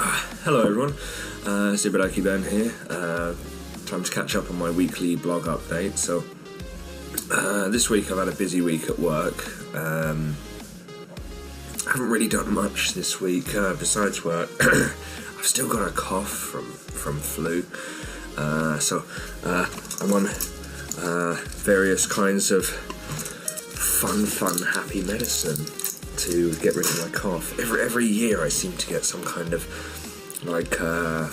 Hello everyone, Zibadaki Ben here. Time to catch up on my weekly blog update. So this week I've had a busy week at work. I haven't really done much this week besides work. I've still got a cough from flu, so I'm on various kinds of fun, happy medicine to get rid of my cough. Every year I seem to get some kind of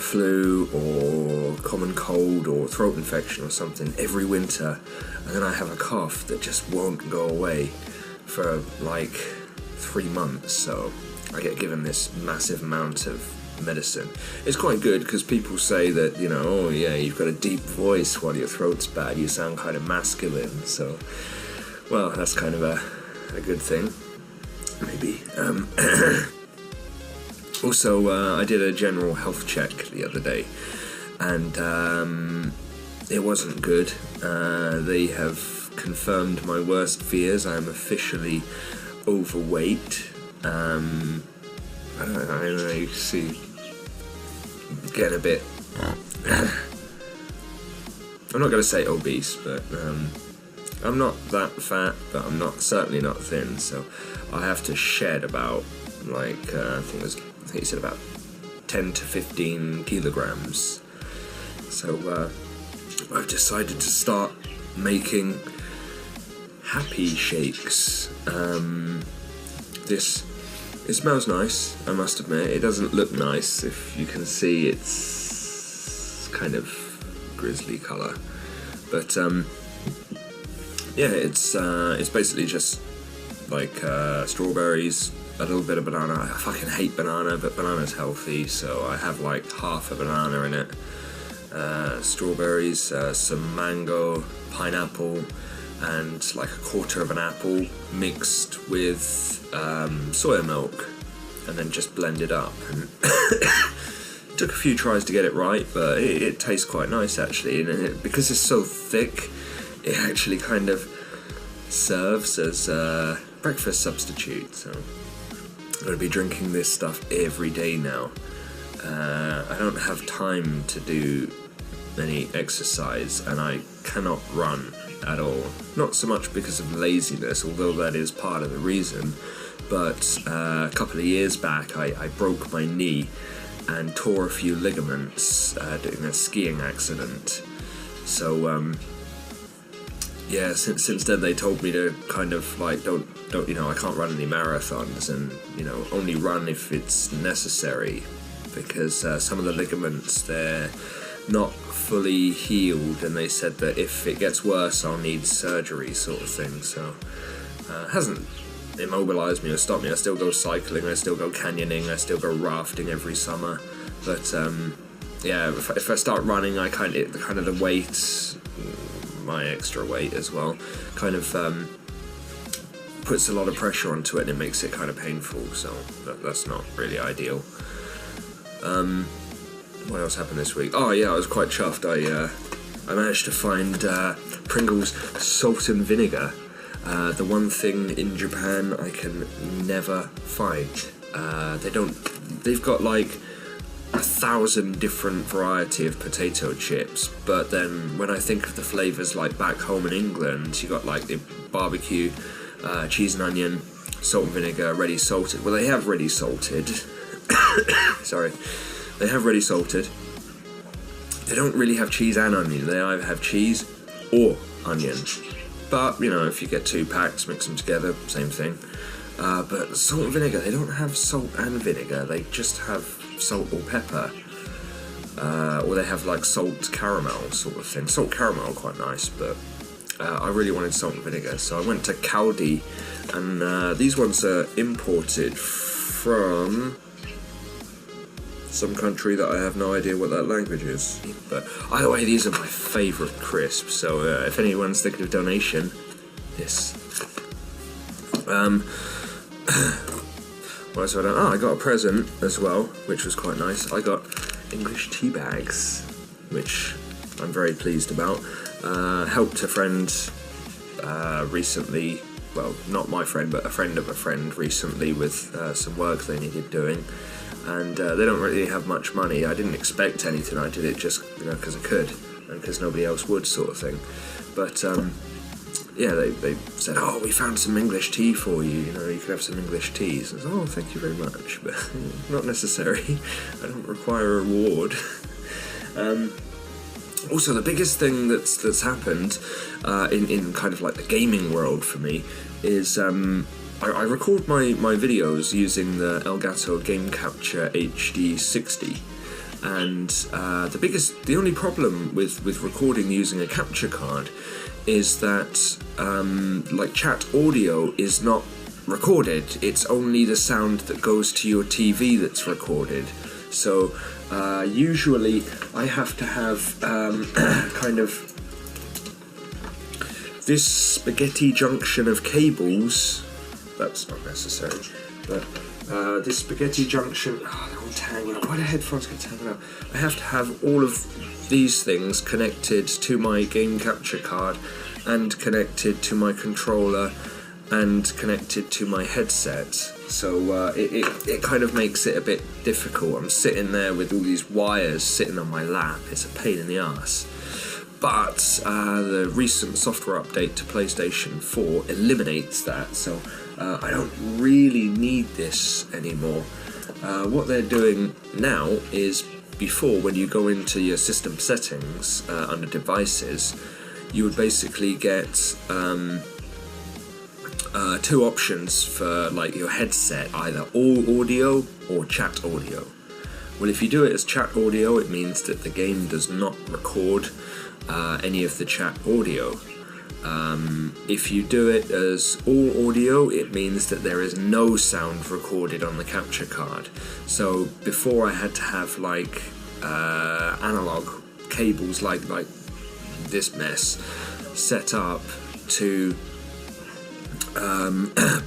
flu or common cold or throat infection or something every winter, and then I have a cough that just won't go away for like 3 months. So I get given this massive amount of medicine. It's quite good because people say that, you know, oh yeah, you've got a deep voice while your throat's bad, you sound kind of masculine. So, well, that's kind of a good thing, maybe. Also, I did a general health check the other day, and it wasn't good. They have confirmed my worst fears. I am officially overweight. I don't know, you see, getting a bit... I'm not going to say obese, but I'm not that fat, but I'm certainly not thin, so I have to shed about, I think he said about 10 to 15 kilograms. So I've decided to start making happy shakes. It smells nice, I must admit. It doesn't look nice. If you can see, it's kind of grizzly colour. But yeah, it's basically just like strawberries, a little bit of banana. I fucking hate banana, but banana's healthy, so I have like half a banana in it. Strawberries, some mango, pineapple, and like a quarter of an apple mixed with soya milk, and then just blended up. And took a few tries to get it right, but it tastes quite nice actually, and because it's so thick, it actually kind of serves as a breakfast substitute. So I'm going to be drinking this stuff every day now. I don't have time to do any exercise, and I cannot run at all. Not so much because of laziness, although that is part of the reason, but a couple of years back I broke my knee and tore a few ligaments doing a skiing accident. So yeah, since then they told me to kind of like don't you know, I can't run any marathons, and you know, only run if it's necessary, because some of the ligaments, they're not fully healed, and they said that if it gets worse I'll need surgery, sort of thing. So hasn't immobilized me or stopped me. I still go cycling, I still go canyoning, I still go rafting every summer, but yeah, if I start running, I kind of the weight, my extra weight as well, kind of puts a lot of pressure onto it, and it makes it kind of painful, so that's not really ideal. What else happened this week? Oh yeah, I was quite chuffed. I managed to find Pringles salt and vinegar. The one thing in Japan I can never find. They've got like 1,000 different variety of potato chips, but then when I think of the flavours like back home in England, you got like the barbecue, cheese and onion, salt and vinegar, ready salted. Well, they have ready salted. Sorry. They have ready salted. They don't really have cheese and onion. They either have cheese or onion. But, you know, if you get 2 packs, mix them together, same thing. But salt and vinegar, they don't have salt and vinegar. They just have salt or pepper. Or they have like salt caramel sort of thing. Salt caramel, quite nice, but I really wanted salt and vinegar. So I went to Caldi, and these ones are imported from some country that I have no idea what that language is. But either way, these are my favourite crisps, so if anyone's thinking of donation, this. What else have I done? Oh, I got a present as well, which was quite nice. I got English tea bags, which I'm very pleased about. Helped a friend recently, well, not my friend, but a friend of a friend recently with some work they needed doing. and they don't really have much money. I didn't expect anything. I did it just because I could, and because nobody else would, sort of thing. But yeah, they said, oh, we found some English tea for you. You can have some English teas. I was, oh, thank you very much, but not necessary. I don't require a reward. Also, the biggest thing that's happened in kind of like the gaming world for me is I record my videos using the Elgato Game Capture HD 60, and the only problem with recording using a capture card is that like chat audio is not recorded. It's only the sound that goes to your TV that's recorded. So usually I have to have kind of this spaghetti junction of cables. That's not necessary, but this spaghetti junction, they're all tangled up. Why do headphones get tangled up? I have to have all of these things connected to my game capture card, and connected to my controller, and connected to my headset. So it kind of makes it a bit difficult. I'm sitting there with all these wires sitting on my lap. It's a pain in the arse. But the recent software update to PlayStation 4 eliminates that, so I don't really need this anymore. What they're doing now is, before, when you go into your system settings under devices, you would basically get two options for like your headset, either all audio or chat audio. Well, if you do it as chat audio, it means that the game does not record any of the chat audio. If you do it as all audio, it means that there is no sound recorded on the capture card. So before, I had to have like analog cables like this mess set up to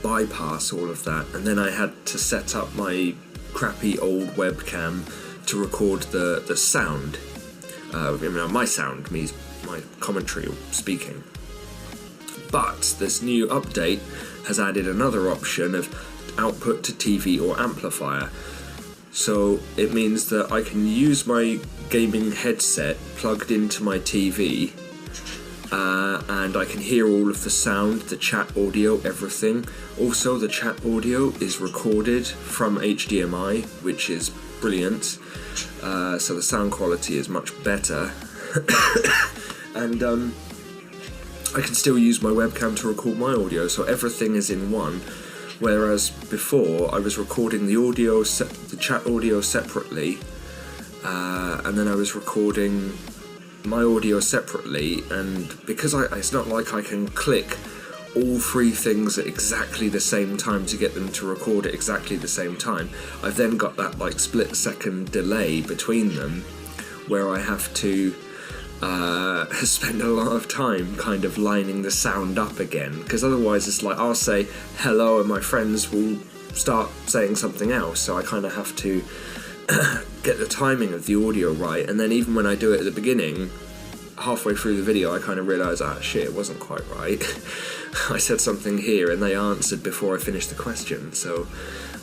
bypass all of that, and then I had to set up my crappy old webcam to record the sound. My sound means my commentary or speaking. But this new update has added another option of output to TV or amplifier. So it means that I can use my gaming headset plugged into my TV, and I can hear all of the sound, the chat audio, everything. Also, the chat audio is recorded from HDMI, which is brilliant. So the sound quality is much better. And I can still use my webcam to record my audio, so everything is in one. Whereas before, I was recording the chat audio separately, and then I was recording my audio separately, and because it's not like I can click all three things at exactly the same time to get them to record at exactly the same time, I've then got that like split-second delay between them, where I have to spend a lot of time kind of lining the sound up again, because otherwise it's like I'll say hello and my friends will start saying something else, so I kind of have to get the timing of the audio right, and then even when I do it at the beginning, halfway through the video I kind of realise, shit, it wasn't quite right. I said something here and they answered before I finished the question, so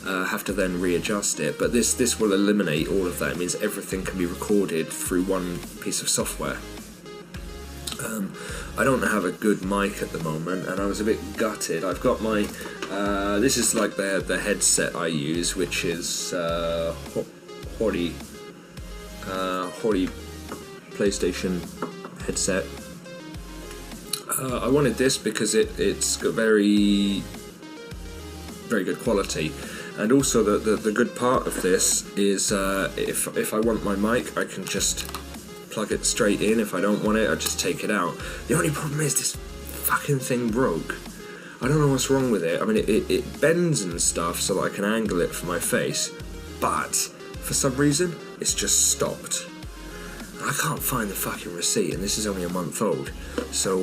I have to then readjust it. But this will eliminate all of that. It means everything can be recorded through one piece of software. I don't have a good mic at the moment, and I was a bit gutted. I've got my this is like the headset I use, which is Hori PlayStation headset. I wanted this because it's got very good quality, and also the good part of this is if I want my mic, I can just plug it straight in. If I don't want it, I just take it out. The only problem is this fucking thing broke. I don't know what's wrong with it. I mean, it bends and stuff so that I can angle it for my face, but for some reason it's just stopped. I can't find the fucking receipt, and this is only a month old, so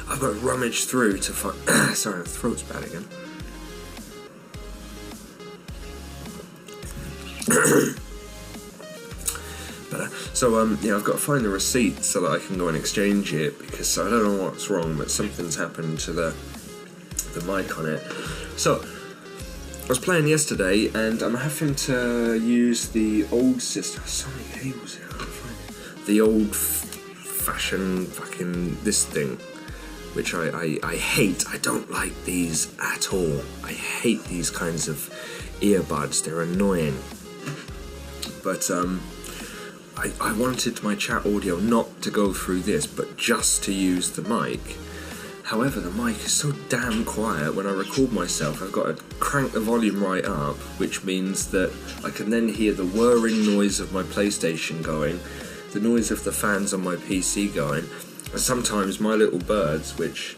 I've got to rummage through to find. Sorry, my throat's bad again. But yeah, I've got to find the receipt so that I can go and exchange it, because I don't know what's wrong, but something's happened to the mic on it. So was playing yesterday, and I'm having to use the old system. So many cables here. I can't find it. The old-fashioned fucking this thing, which I hate. I don't like these at all. I hate these kinds of earbuds. They're annoying. But I wanted my chat audio not to go through this, but just to use the mic. However, the mic is so damn quiet when I record myself. I've got to crank the volume right up, which means that I can then hear the whirring noise of my PlayStation going, the noise of the fans on my PC going, and sometimes my little birds, which,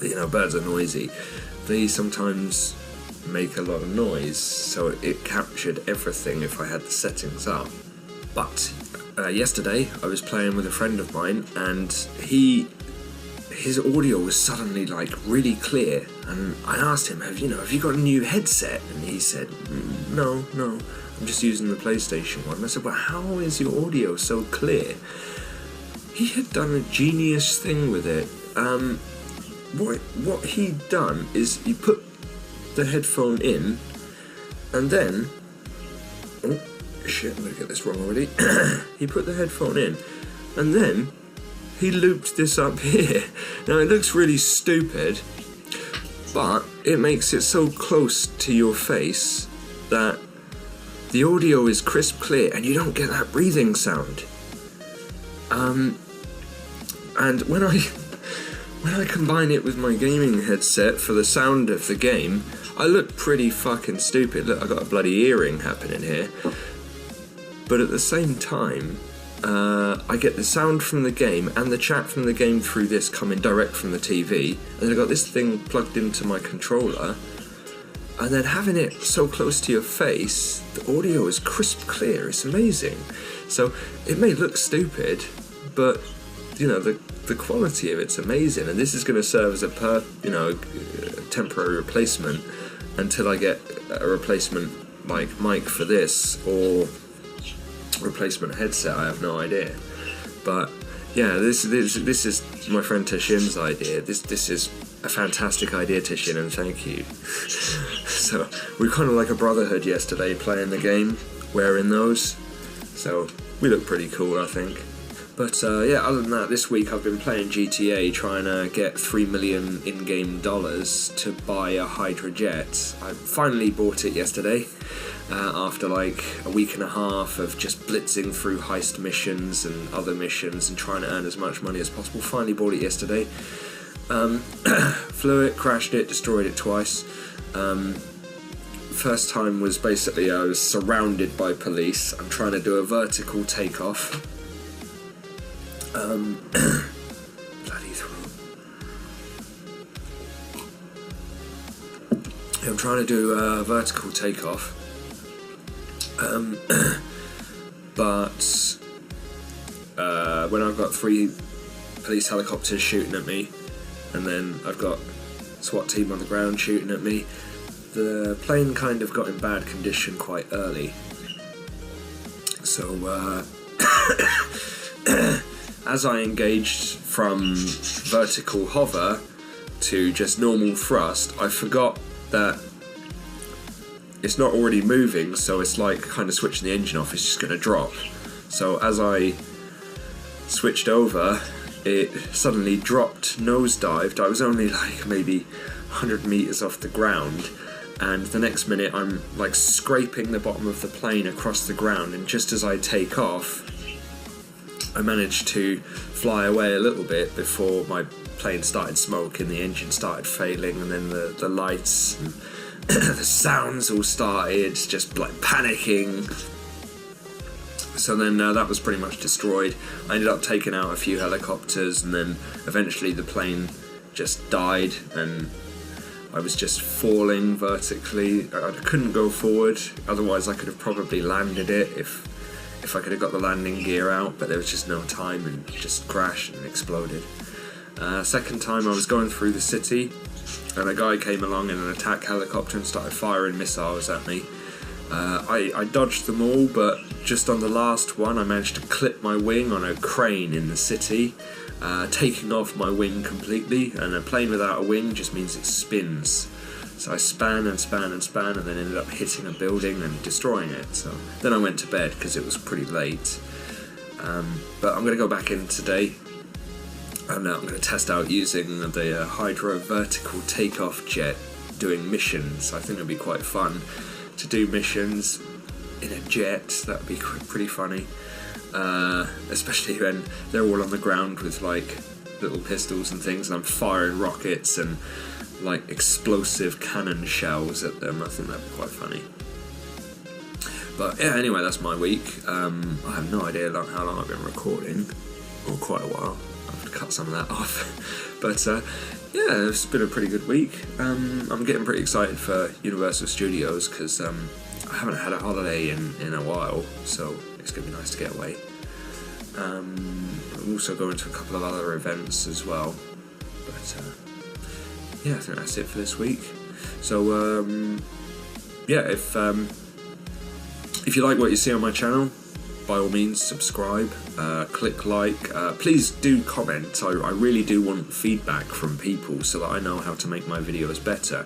you know, birds are noisy, they sometimes make a lot of noise, so it captured everything if I had the settings up. But yesterday I was playing with a friend of mine, and his audio was suddenly like really clear, and I asked him, have you got a new headset? And he said, no, I'm just using the PlayStation one. And I said, well, how is your audio so clear? He had done a genius thing with it. What he'd done is he put the headphone in, and then, oh shit, I'm gonna get this wrong already. He put the headphone in, and then he looped this up here. Now it looks really stupid, but it makes it so close to your face that the audio is crisp clear and you don't get that breathing sound. And when I combine it with my gaming headset for the sound of the game, I look pretty fucking stupid. Look, I got a bloody earring happening here. But at the same time, I get the sound from the game and the chat from the game through this coming direct from the TV, and then I got this thing plugged into my controller, and then having it so close to your face, the audio is crisp clear. It's amazing. So it may look stupid, but you know, the quality of it's amazing, and this is going to serve as a temporary replacement until I get a replacement mic for this, or replacement headset. I have no idea. But yeah, this is my friend Tashin's idea. This is a fantastic idea, Tashin, and thank you. So we were kind of like a brotherhood yesterday playing the game, wearing those. So we look pretty cool, I think. But yeah, other than that, this week I've been playing GTA, trying to get $3 million in-game dollars to buy a Hydra Jet. I finally bought it yesterday, after like a week and a half of just blitzing through heist missions and other missions and trying to earn as much money as possible. Finally bought it yesterday. Flew it, crashed it, destroyed it twice. First time was basically I was surrounded by police. I'm trying to do a vertical takeoff. Bloody throat. I'm trying to do a vertical takeoff. But when I've got 3 police helicopters shooting at me, and then I've got SWAT team on the ground shooting at me, the plane kind of got in bad condition quite early. So as I engaged from vertical hover to just normal thrust, I forgot that it's not already moving, so it's like kind of switching the engine off, it's just going to drop. So as I switched over, it suddenly dropped, nosedived. I was only like maybe 100 meters off the ground, and the next minute I'm like scraping the bottom of the plane across the ground, and just as I take off, I managed to fly away a little bit before my plane started smoking, the engine started failing, and then the lights and the sounds all started, just like panicking. So then that was pretty much destroyed. I ended up taking out a few helicopters, and then eventually the plane just died, and I was just falling vertically. I couldn't go forward, otherwise I could have probably landed it if I could have got the landing gear out, but there was just no time, and it just crashed and exploded. Second time I was going through the city, and a guy came along in an attack helicopter and started firing missiles at me. I dodged them all, but just on the last one I managed to clip my wing on a crane in the city, taking off my wing completely, and a plane without a wing just means it spins. So I span and span and span, and then ended up hitting a building and destroying it. So then I went to bed because it was pretty late. But I'm going to go back in today, and I'm going to test out using the Hydra vertical takeoff jet doing missions. I think it'll be quite fun to do missions in a jet. That would be pretty funny, especially when they're all on the ground with like little pistols and things, and I'm firing rockets and like explosive cannon shells at them. I think that'd be quite funny. But yeah, anyway, that's my week. I have no idea how long I've been recording, or quite a while. I'll have to cut some of that off. But yeah, it's been a pretty good week. I'm getting pretty excited for Universal Studios because I haven't had a holiday in a while, so it's going to be nice to get away. I'm also going to a couple of other events as well. But yeah, I think that's it for this week. So yeah, if you like what you see on my channel, by all means subscribe, click like, please do comment. I really do want feedback from people so that I know how to make my videos better.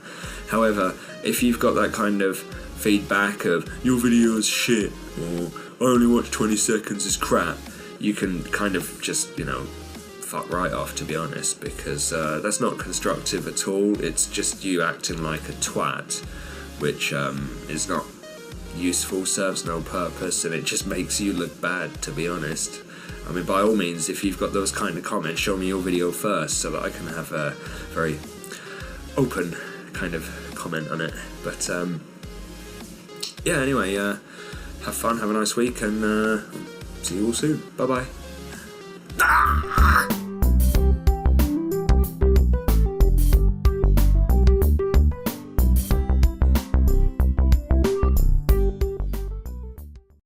However, if you've got that kind of feedback of your video is shit, or I only watch 20 seconds, is crap, you can kind of just, fuck right off, to be honest, because that's not constructive at all. It's just you acting like a twat, which is not useful, serves no purpose, and it just makes you look bad, to be honest. I mean, by all means, if you've got those kind of comments, show me your video first so that I can have a very open kind of comment on it. But yeah, anyway, have fun, have a nice week, and see you all soon. Bye bye.